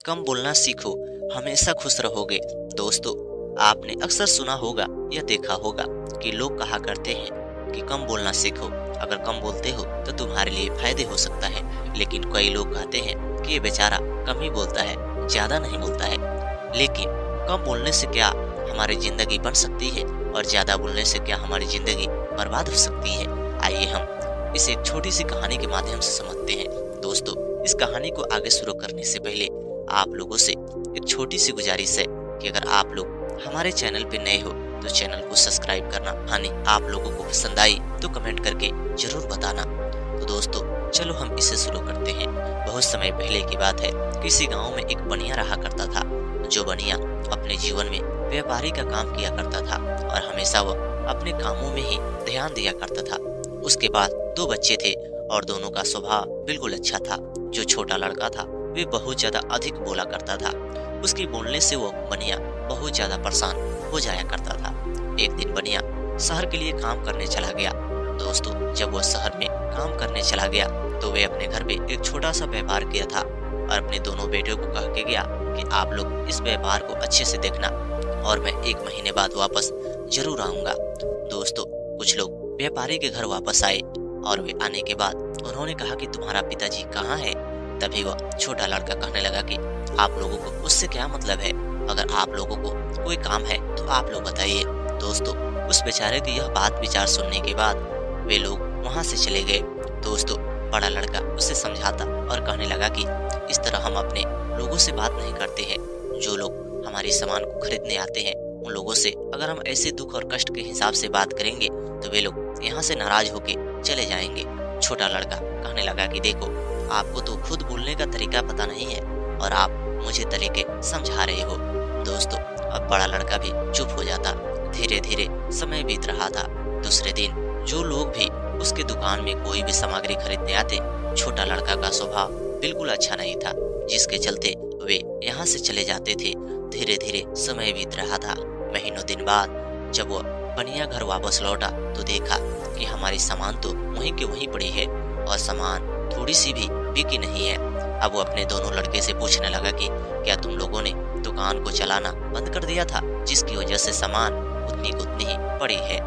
कम बोलना सीखो, हमेशा खुश रहोगे। दोस्तों, आपने अक्सर सुना होगा या देखा होगा कि लोग कहा करते हैं कि कम बोलना सीखो। अगर कम बोलते हो तो तुम्हारे लिए फायदे हो सकता है। लेकिन कई लोग कहते हैं कि ये बेचारा कम ही बोलता है, ज्यादा नहीं बोलता है। लेकिन कम बोलने से क्या हमारी जिंदगी बन सकती है और ज्यादा बोलने से क्या हमारी जिंदगी बर्बाद हो सकती है? आइए हम इसे एक छोटी सी कहानी के माध्यम से समझते हैं। दोस्तों, इस कहानी को आगे शुरू करने से पहले आप लोगों से एक छोटी सी गुजारिश है कि अगर आप लोग हमारे चैनल पे नए हो तो चैनल को सब्सक्राइब करना, कहानी आप लोगों को पसंद आई तो कमेंट करके जरूर बताना। तो दोस्तों, चलो हम इसे शुरू करते हैं। बहुत समय पहले की बात है, किसी गांव में एक बनिया रहा करता था। जो बनिया अपने जीवन में व्यापारी का काम किया करता था और हमेशा वह अपने कामों में ही ध्यान दिया करता था। उसके बाद दो बच्चे थे और दोनों का स्वभाव बिल्कुल अच्छा था। जो छोटा लड़का था वे बहुत ज्यादा अधिक बोला करता था। उसके बोलने से वो बनिया बहुत ज्यादा परेशान हो जाया करता था। एक दिन बनिया शहर के लिए काम करने चला गया। दोस्तों, जब वह शहर में काम करने चला गया तो वे अपने घर पे एक छोटा सा व्यापार किया था और अपने दोनों बेटों को कह के गया कि आप लोग इस व्यापार को अच्छे से देखना और मैं 1 महीने बाद वापस जरूर आऊंगा। दोस्तों, कुछ लोग व्यापारी के घर वापस आए और वे आने के बाद उन्होंने कहा कि तुम्हारा पिताजी कहाँ है? तभी वह छोटा लड़का कहने लगा कि आप लोगों को उससे क्या मतलब है? अगर आप लोगों को कोई काम है तो आप लोग बताइए। दोस्तों, उस बेचारे की यह बात विचार सुनने के बाद वे लोग वहां से चले गए। दोस्तों, बड़ा लड़का उसे समझाता और कहने लगा कि इस तरह हम अपने लोगों से बात नहीं करते हैं। जो लोग हमारी सामान को खरीदने आते हैं उन लोगों से अगर हम ऐसे दुख और कष्ट के हिसाब से बात करेंगे तो वे लोग यहाँ से नाराज होके चले जाएंगे। छोटा लड़का कहने लगा कि देखो, आपको तो खुद बोलने का तरीका पता नहीं है और आप मुझे तरीके समझा रहे हो। दोस्तों, अब बड़ा लड़का भी चुप हो जाता। धीरे धीरे समय बीत रहा था। दूसरे दिन जो लोग भी उसके दुकान में कोई भी सामग्री खरीदने आते, छोटा लड़का का स्वभाव बिल्कुल अच्छा नहीं था, जिसके चलते वे यहाँ से चले जाते थे। धीरे धीरे समय बीत रहा था। महीनों दिन बाद जब वह बनिया घर वापस लौटा तो देखा कि हमारी सामान तो वहीं के वहीं पड़ी है और सामान थोड़ी सी भी बिकी नहीं है। अब वो अपने दोनों लड़के से पूछने लगा कि क्या तुम लोगों ने दुकान को चलाना बंद कर दिया था, जिसकी वजह से सामान उतनी को उतनी ही पड़ी है?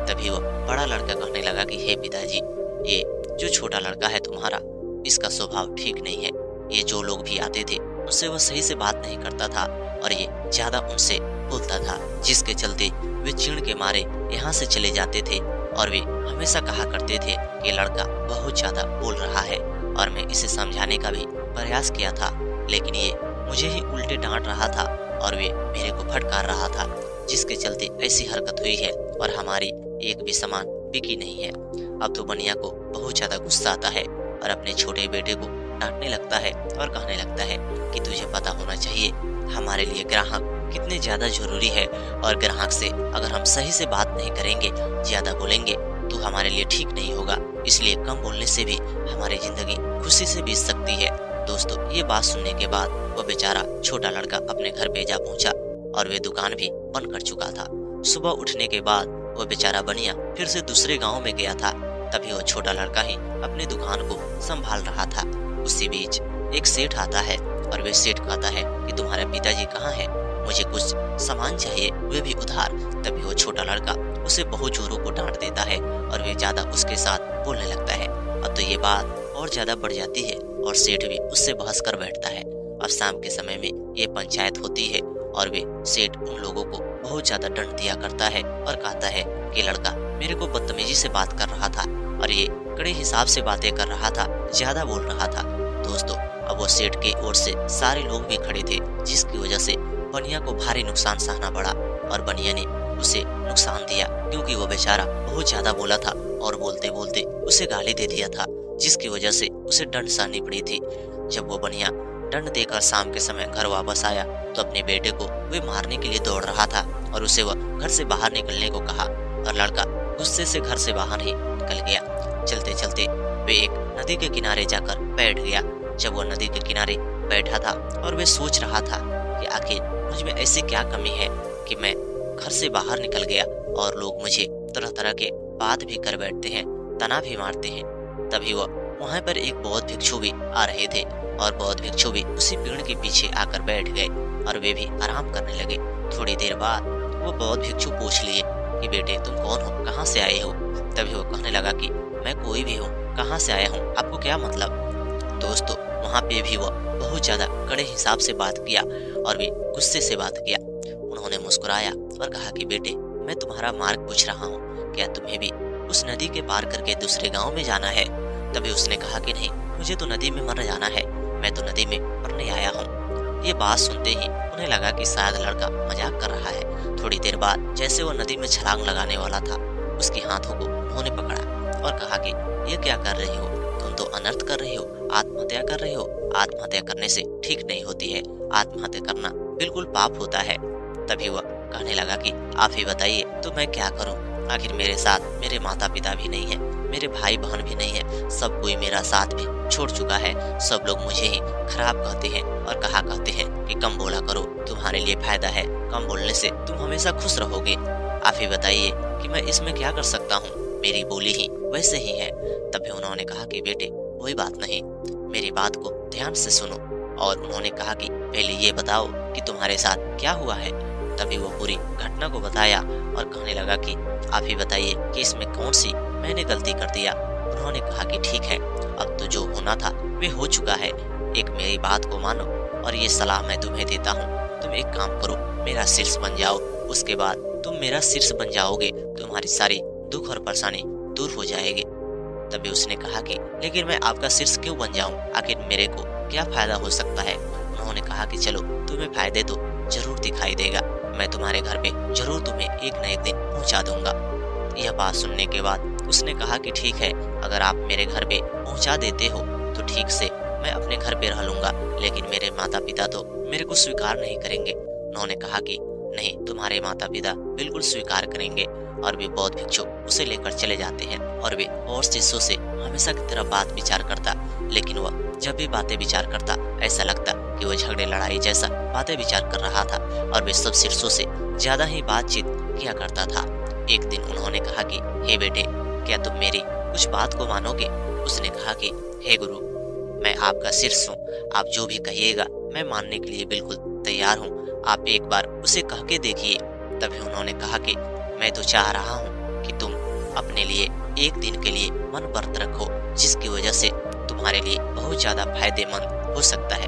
तभी वो बड़ा लड़का कहने लगा कि हे पिताजी, ये जो छोटा लड़का है तुम्हारा, इसका स्वभाव ठीक नहीं है। ये जो लोग भी आते थे उससे वो सही से बात नहीं करता था और ये ज्यादा उनसे बोलता था, जिसके चलते वे चिढ़ के मारे यहाँ से चले जाते थे। और वे हमेशा कहा करते थे कि लड़का बहुत ज्यादा बोल रहा है और मैं इसे समझाने का भी प्रयास किया था, लेकिन ये मुझे ही उल्टे डांट रहा था और वे मेरे को फटकार रहा था, जिसके चलते ऐसी हरकत हुई है और हमारी एक भी सामान बिकी नहीं है। अब तो बनिया को बहुत ज्यादा गुस्सा आता है और अपने छोटे बेटे को डांटने लगता है और कहने लगता है कि तुझे पता होना चाहिए हमारे लिए ग्राहक कितने ज्यादा जरूरी है और ग्राहक से अगर हम सही से बात नहीं करेंगे, ज्यादा बोलेंगे तो हमारे लिए ठीक नहीं होगा। इसलिए कम बोलने से भी हमारी जिंदगी खुशी से बीत सकती है। दोस्तों, ये बात सुनने के बाद वो बेचारा छोटा लड़का अपने घर पे जा पहुंचा और वे दुकान भी बंद कर चुका था। सुबह उठने के बाद वो बेचारा बनिया फिर से दूसरे गाँव में गया था। तभी वो छोटा लड़का ही अपनी दुकान को संभाल रहा था। उसी बीच एक सेठ आता है और वे सेठ कहता है कि तुम्हारे पिताजी कहाँ है, मुझे कुछ सामान चाहिए, वे भी उधार। तभी वो छोटा लड़का उसे बहुत जोरों को डांट देता है और वे ज्यादा उसके साथ बोलने लगता है। अब तो ये बात और ज्यादा बढ़ जाती है और सेठ भी उससे बहस कर बैठता है। अब शाम के समय में ये पंचायत होती है और वे सेठ उन लोगों को बहुत ज्यादा दंड दिया करता है और कहता है कि लड़का मेरे को बदतमीजी से बात कर रहा था और ये कड़े हिसाब से बातें कर रहा था, ज्यादा बोल रहा था। दोस्तों, अब वो सेठ की ओर से सारे लोग भी खड़े थे, जिसकी वजह से बनिया को भारी नुकसान सहना पड़ा और बनिया ने उसे नुकसान दिया क्योंकि वो बेचारा बहुत ज्यादा बोला था और बोलते बोलते उसे गाली दे दिया था, जिसकी वजह से उसे दंड सहनी पड़ी थी। जब वो बनिया दंड देकर शाम के समय घर वापस आया तो अपने बेटे को वे मारने के लिए दौड़ रहा था और उसे वह घर से बाहर निकलने को कहा और लड़का गुस्से से घर से बाहर ही निकल गया। चलते चलते वे एक नदी के किनारे जाकर बैठ गया। जब वो नदी के किनारे बैठा था और वे सोच रहा था कि आखिर मुझ में ऐसी क्या कमी है कि मैं घर से बाहर निकल गया और लोग मुझे तरह तरह के बात भी कर बैठते हैं, तना भी मारते हैं। तभी वह वहाँ पर एक बौद्ध भिक्षु भी आ रहे थे। और बौद्ध भिक्षु भी उसी पेड़ के पीछे आकर बैठ गए और वे भी आराम करने लगे। थोड़ी देर बाद वो बौद्ध भिक्षु पूछ लिए कि बेटे तुम कौन हो, कहाँ से आए हो। तभी वो कहने लगा कि मैं कोई भी हूँ, कहाँ से आया हूँ, आपको क्या मतलब। दोस्तों वहाँ पे भी वो बहुत ज्यादा कड़े हिसाब से बात किया और भी गुस्से से बात किया। उन्होंने मुस्कुराया और कहा कि बेटे मैं तुम्हारा मार्ग पूछ रहा हूँ, क्या तुम्हें भी उस नदी के पार करके दूसरे गांव में जाना है। तभी उसने कहा कि नहीं, मुझे तो नदी में मर जाना है, मैं तो नदी में मरने आया हूँ। ये बात सुनते ही उन्हें लगा कि शायद लड़का मजाक कर रहा है। थोड़ी देर बाद जैसे वो नदी में छलांग लगाने वाला था, उसके हाथों को उन्होंने पकड़ा और कहा कि ये क्या कर रही हो, तुम तो अनर्थ कर रही हो, आत्महत्या कर रही हो। आत्महत्या करने से ठीक नहीं होती है, आत्महत्या करना बिल्कुल पाप होता है। तभी वह कहने लगा कि आप ही बताइए तो मैं क्या करूं, आखिर मेरे साथ मेरे माता पिता भी नहीं है, मेरे भाई बहन भी नहीं है, सब कोई मेरा साथ भी छोड़ चुका है। सब लोग मुझे ही खराब कहते हैं और कहा कहते हैं कि कम बोला करो, तुम्हारे लिए फायदा है, कम बोलने से तुम हमेशा खुश रहोगे। आप ही बताइए कि मैं इसमें क्या कर सकता हूँ, मेरी बोली ही वैसे ही है। तभी उन्होंने कहा कि बेटे कोई बात नहीं, मेरी बात को ध्यान से सुनो। और उन्होंने कहा कि पहले ये बताओ कि तुम्हारे साथ क्या हुआ है। तभी वो पूरी घटना को बताया और कहने लगा कि आप ही बताइए कि इसमें कौन सी मैंने गलती कर दिया। उन्होंने कहा कि ठीक है, अब तो जो होना था वे हो चुका है, एक मेरी बात को मानो और ये सलाह मैं तुम्हें देता हूँ, तुम एक काम करो, मेरा शीर्ष बन जाओ। उसके बाद तुम मेरा शीर्ष बन जाओगे, तुम्हारी सारी दुख और परेशानी दूर हो जाएगी। तभी उसने कहा कि लेकिन मैं आपका शीर्ष क्यों बन जाऊं, आखिर मेरे को क्या फायदा हो सकता है। उन्होंने कहा कि चलो तुम्हें फायदे तो जरूर दिखाई देगा, मैं तुम्हारे घर पे जरूर तुम्हें एक न एक दिन पहुंचा दूंगा। यह बात सुनने के बाद उसने कहा कि ठीक है, अगर आप मेरे घर पे पहुंचा देते हो तो ठीक से मैं अपने घर पे रह लूंगा, लेकिन मेरे माता पिता तो मेरे को स्वीकार नहीं करेंगे। उन्होंने कहा कि नहीं, तुम्हारे माता पिता बिल्कुल स्वीकार करेंगे। और वे बौद्ध भिक्षु उसे लेकर चले जाते हैं और वे और शिष्यों से हमेशा की तरह बात विचार करता, लेकिन वह जब भी बातें विचार करता ऐसा लगता कि वह झगड़े लड़ाई जैसा बातें विचार कर रहा था और वे सब शिष्यों से ज्यादा ही बातचीत किया करता था। एक दिन उन्होंने कहा कि हे बेटे, क्या तुम मेरी कुछ बात को मानोगे। उसने कहा कि हे गुरु, मैं आपका शीर्ष हूँ, आप जो भी कहिएगा मैं मानने के लिए बिल्कुल तैयार हूँ, आप एक बार उसे कह के देखिए। तभी उन्होंने कहा कि मैं तो चाह रहा हूँ कि तुम अपने लिए एक दिन के लिए मन व्रत रखो, जिसकी वजह से तुम्हारे लिए बहुत ज्यादा फायदेमंद हो सकता है।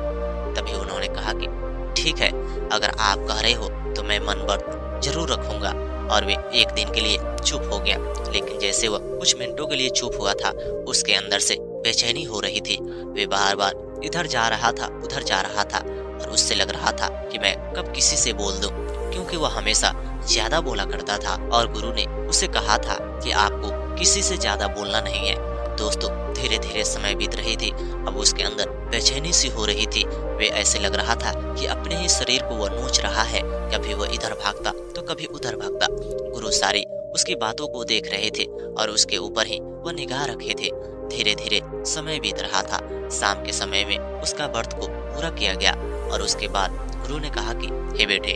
तभी उन्होंने कहा कि ठीक है, अगर आप कह रहे हो तो मैं मन व्रत जरूर रखूंगा। और वे एक दिन के लिए चुप हो गया, लेकिन जैसे वह कुछ मिनटों के लिए चुप हुआ था, उसके अंदर से बेचैनी हो रही थी। वे बार बार इधर जा रहा था, उधर जा रहा था और उससे लग रहा था कि मैं कब किसी से बोल दूं, क्योंकि वह हमेशा ज्यादा बोला करता था और गुरु ने उसे कहा था कि आपको किसी से ज्यादा बोलना नहीं है। दोस्तों धीरे धीरे समय बीत रही थी, अब उसके अंदर बेचैनी सी हो रही थी। वे ऐसे लग रहा था कि अपने ही शरीर को वह नोच रहा है, कभी वह इधर भागता तो कभी उधर भागता। गुरु सारी उसकी बातों को देख रहे थे और उसके ऊपर ही वह निगाह रखे थे। धीरे धीरे समय बीत रहा था, शाम के समय में उसका व्रत को पूरा किया गया और उसके बाद गुरु ने कहा कि हे बेटे,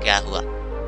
क्या हुआ,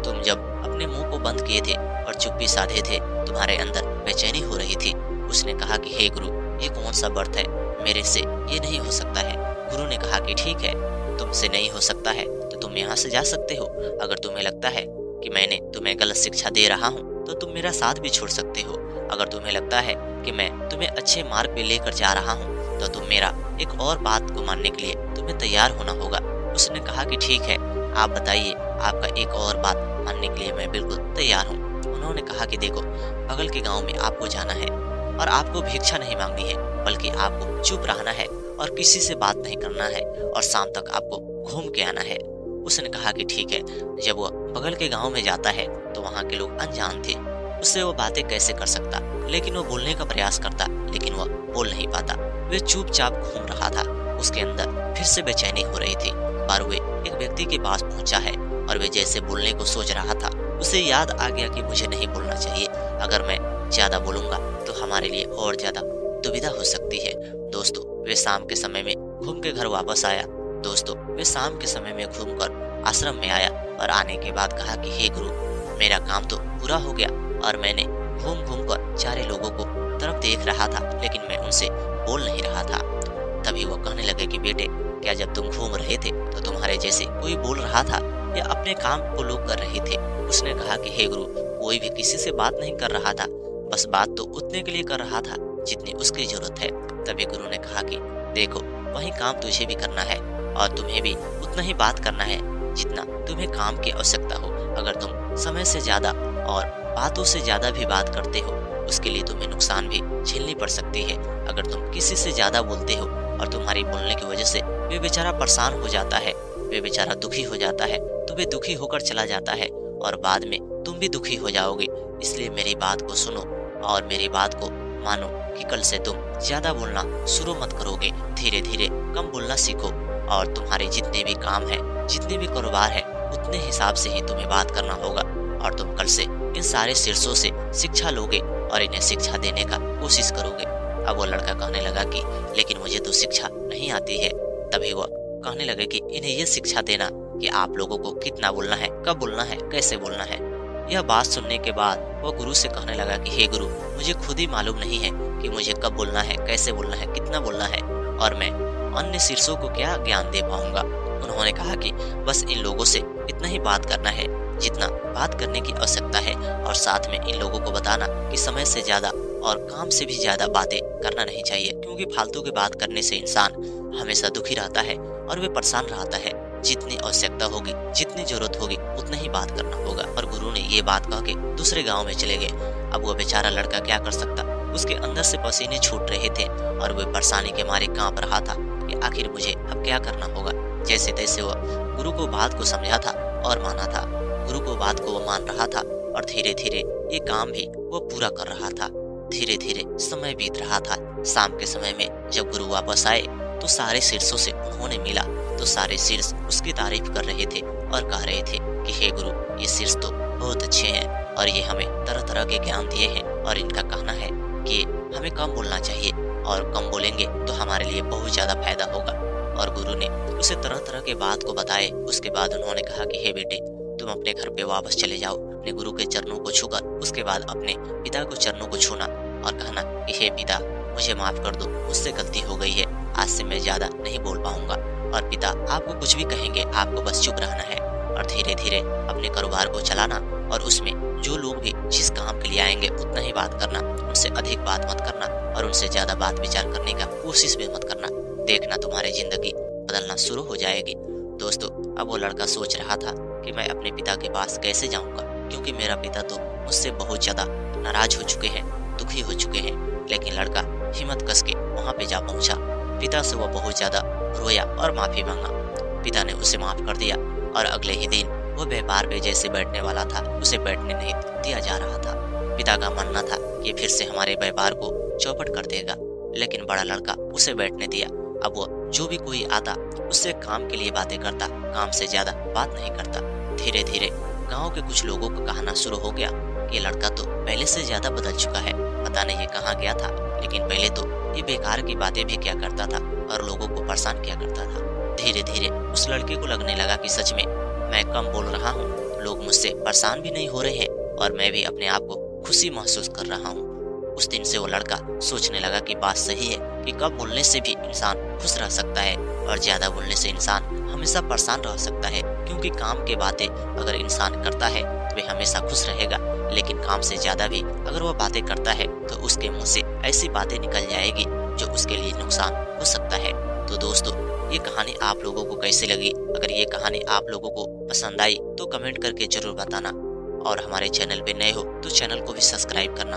तुम जब अपने मुंह को बंद किए थे और चुप्पी साधे थे, तुम्हारे अंदर बेचैनी हो रही थी। उसने कहा कि हे गुरु, ये कौन सा व्रत है, मेरे से ये नहीं हो सकता है। गुरु ने कहा कि ठीक है, तुमसे नहीं हो सकता है तो तुम यहाँ से जा सकते हो। अगर तुम्हें लगता है कि मैंने तुम्हें गलत शिक्षा दे रहा हूँ तो तुम मेरा साथ भी छोड़ सकते हो। अगर तुम्हें लगता है कि मैं तुम्हें अच्छे मार्ग पे लेकर जा रहा हूँ तो तुम मेरा एक और बात को मानने के लिए तुम्हें तैयार होना होगा। उसने कहा कि ठीक है, आप बताइए, आपका एक और बात मानने के लिए मैं बिल्कुल तैयार हूँ। उन्होंने कहा कि देखो, बगल के गांव में आपको जाना है और आपको भिक्षा नहीं मांगनी है, बल्कि आपको चुप रहना है और किसी से बात नहीं करना है और शाम तक आपको घूम के आना है। उसने कहा कि ठीक है। जब वह बगल के गांव में जाता है तो वहाँ के लोग अनजान थे, उससे वो बातें कैसे कर सकता, लेकिन वो बोलने का प्रयास करता, लेकिन वह बोल नहीं पाता। वे चुपचाप घूम रहा था, उसके अंदर फिर से बेचैनी हो रही थी। पर वे एक व्यक्ति के पास पहुंचा है और वे जैसे बोलने को सोच रहा था, उसे याद आ गया कि मुझे नहीं बोलना चाहिए, अगर मैं ज्यादा बोलूंगा तो हमारे लिए और ज्यादा दुविधा हो सकती है। दोस्तों वे शाम के समय में घूम के घर वापस आया। दोस्तों वे शाम के समय में घूमकर आश्रम में आया और आने के बाद कहा कि हे गुरु, मेरा काम तो पूरा हो गया और मैंने घूम घूम कर सारे लोगों को तरफ देख रहा था, लेकिन मैं उनसे बोल नहीं रहा था। तभी वो कहने लगे कि बेटे, क्या जब तुम घूम रहे थे तो तुम्हारे जैसे कोई बोल रहा था या अपने काम को लोग कर रहे थे? उसने कहा कि हे गुरु, कोई भी किसी से बात नहीं कर रहा था, बस बात तो उतने के लिए कर रहा था जितनी उसकी जरूरत है। तभी गुरु ने कहा कि देखो, वही काम तुझे भी करना है और तुम्हें भी उतना ही बात करना है जितना तुम्हें काम की आवश्यकता हो। अगर तुम समय से ज्यादा और बातों से ज्यादा भी बात करते हो, उसके लिए तुम्हें नुकसान भी झेलनी पड़ सकती है। अगर तुम किसी से ज्यादा बोलते हो और तुम्हारी बोलने की वजह से वे बेचारा परेशान हो जाता है, वे बेचारा दुखी हो जाता है, तो वे दुखी होकर चला जाता है और बाद में तुम भी दुखी हो जाओगे। इसलिए मेरी बात को सुनो और मेरी बात को मानो कि कल से तुम ज्यादा बोलना शुरू मत करोगे। धीरे धीरे कम बोलना सीखो और तुम्हारे जितने भी काम है, जितने भी कारोबार है, उतने हिसाब से ही तुम्हें बात करना होगा और तुम कल से इन सारे शीर्षों से शिक्षा लोगे और इन्हें शिक्षा देने का कोशिश करोगे। अब वो लड़का कहने लगा कि लेकिन मुझे तो शिक्षा नहीं आती है। तभी वह कहने लगे कि इन्हें ये शिक्षा देना कि आप लोगों को कितना बोलना है, कब बोलना है, कैसे बोलना है। यह बात सुनने के बाद वह गुरु से कहने लगा कि हे गुरु, मुझे खुद ही मालूम नहीं है कि मुझे कब बोलना है, कैसे बोलना है, कितना बोलना है और मैं अन्य शीर्षों को क्या ज्ञान दे पाऊंगा। उन्होंने कहा कि बस इन लोगों से इतना ही बात करना है जितना बात करने की आवश्यकता है और साथ में इन लोगों को बताना कि समय से ज्यादा और काम से भी ज्यादा बातें करना नहीं चाहिए, क्योंकि फालतू की बात करने से इंसान हमेशा दुखी रहता है और वे परेशान रहता है। जितनी आवश्यकता होगी, जितनी जरूरत होगी, उतना ही बात करना होगा। और गुरु ने ये बात कह के दूसरे गांव में चले गए। अब वो बेचारा लड़का क्या कर सकता, उसके अंदर से पसीने छूट रहे थे और वह परेशानी के मारे कांप रहा था कि आखिर मुझे अब क्या करना होगा। जैसे तैसे वह गुरु को बात को समझा था और माना था। गुरु को बात को वो मान रहा था और धीरे धीरे ये काम भी वो पूरा कर रहा था। धीरे धीरे समय बीत रहा था। शाम के समय में जब गुरु वापस आए तो सारे शीर्षों से उन्होंने मिला तो सारे शीर्ष उसकी तारीफ कर रहे थे और कह रहे थे कि हे गुरु, ये शीर्ष तो बहुत अच्छे हैं और ये हमें तरह तरह के ज्ञान दिए हैं और इनका कहना है कि हमें कम बोलना चाहिए और कम बोलेंगे तो हमारे लिए बहुत ज्यादा फायदा होगा। और गुरु ने उसे तरह तरह के बात को बताए। उसके बाद उन्होंने कहा कि हे बेटे, तुम अपने घर पे वापस चले जाओ, अपने गुरु के चरणों को छूकर उसके बाद अपने पिता को चरणों को छूना और कहना कि हे पिता, मुझे माफ कर दो, मुझसे गलती हो गई है, आज से मैं ज्यादा नहीं बोल पाऊंगा। और पिता आपको कुछ भी कहेंगे, आपको बस चुप रहना है और धीरे धीरे अपने कारोबार को चलाना और उसमें जो लोग भी जिस काम के लिए आएंगे उतना ही बात करना, उनसे अधिक बात मत करना और उनसे ज्यादा बात विचार करने का कोशिश भी मत करना। देखना तुम्हारी जिंदगी बदलना शुरू हो जाएगी। दोस्तों, अब वो लड़का सोच रहा था कि मैं अपने पिता के पास कैसे जाऊंगा, क्योंकि मेरा पिता तो मुझसे बहुत ज्यादा नाराज हो चुके हैं, दुखी हो चुके हैं। लेकिन लड़का हिम्मत कस के वहां पे जा पहुंचा। पिता से वह बहुत ज्यादा रोया और माफी मांगा। पिता ने उसे माफ कर दिया और अगले ही दिन वो व्यापार पे जैसे बैठने वाला था, उसे बैठने नहीं दिया जा रहा था। पिता का मानना था कि फिर से हमारे व्यापार को चौपट कर देगा, लेकिन बड़ा लड़का उसे बैठने दिया। अब वो जो भी कोई आता उससे काम के लिए बातें करता, काम से ज्यादा बात नहीं करता। धीरे धीरे गांव के कुछ लोगों को कहना शुरू हो गया कि लड़का तो पहले से ज्यादा बदल चुका है, पता नहीं ये कहाँ गया था, लेकिन पहले तो ये बेकार की बातें भी क्या करता था और लोगों को परेशान किया करता था। धीरे धीरे उस लड़के को लगने लगा कि सच में मैं कम बोल रहा हूँ, लोग मुझसे परेशान भी नहीं हो रहे हैं और मैं भी अपने आप को खुशी महसूस कर रहा हूँ। उस दिन से वो लड़का सोचने लगा कि बात सही है कि कम बोलने से भी इंसान खुश रह सकता है और ज्यादा बोलने से इंसान हमेशा परेशान रह सकता है, क्योंकि काम की बातें अगर इंसान करता है तो वह हमेशा खुश रहेगा, लेकिन काम से ज्यादा भी अगर वह बातें करता है तो उसके मुंह से ऐसी बातें निकल जाएगी जो उसके लिए नुकसान हो सकता है। तो दोस्तों, ये कहानी आप लोगों को कैसी लगी? अगर ये कहानी आप लोगों को पसंद आई तो कमेंट करके जरूर बताना और हमारे चैनल पे नए हो तो चैनल को भी सब्सक्राइब करना।